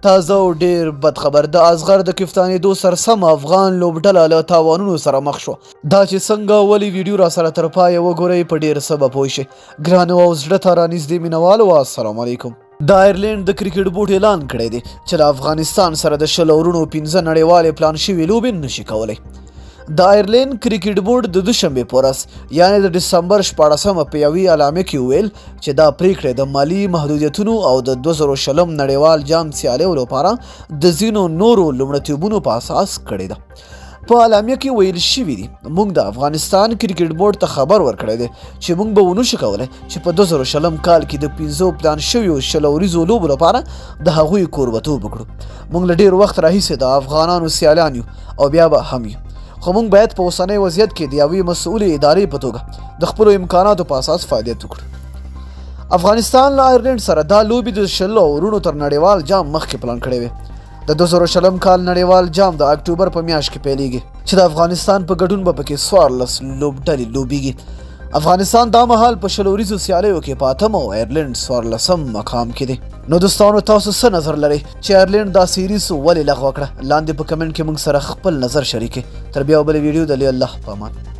تازه او ډیر بد خبر د اصغر د کفتانېدو سرسم افغان لوبډله له تاوانونو سره مخ شوه. دا چې څنګه ولې ویډیو را سره تر پایه وګورئ په ډیر څه به پوه شئ. ګرانو او زړه ته رانږدې مینوالو السلام علیکم. د آیرلینډ د کرکټ بورډ اعلان کړی دی چې د افغانستان سره د 20 اورونو 15 نړیوالې پلان شوي لوبې نشي کولی. د آیرلینډ کرکټ بورډ د دوشنبې په ورځ یعنې د ډسمبر 14 په یوې اعلامیه کې وویل چې دا پریکړه د مالي محدودیتونو او د 2020 نړیوال جام سیالیو لپاره د ځینو نورو لومړیتوبونو په اساس کړې ده. په اعلامیه کې ویل شوي دي موږ د افغانستان کرکټ بورډ ته خبر ورکړی دی چې موږ به ونشو کولی چې په 2020 کال کې د 15 پلان شویو 20 اوریزو لوبو لپاره د هغوی کوربتوب وکړو. موږ له ډیر وخت راهیسې د افغانانو سیالان یو او بیا به هم یو، خو موږ باید په اوسنی وضعیت کې د یوې مسؤلې ادارې په توګه د خپلو امکاناتو په اساس فعالیت وکړو. افغانستان له آیرلینډ سره دا لوبې د 20 اورونو تر نړیوال جام مخکې پلان کړی وي. د 2020 کال نړیوال جام د اکتوبر په میاشت کې پیلیږي چې د افغانستان په ګډون به پکې 14 لوبډلې لوبیږي. افغانستان دا مهال په 20 اوریزو سیالیو کې په 8 او آیرلینډ 14 مقام کې دی. نو دوستانو تاسو څه نظر لرئ چې آیرلینډ دا سیریز ولې لغوه کړه؟ لاندې په کمنټ کې موږ سره خپل نظر شریکئ. تر بیا بلې ویډیو د الله په امان.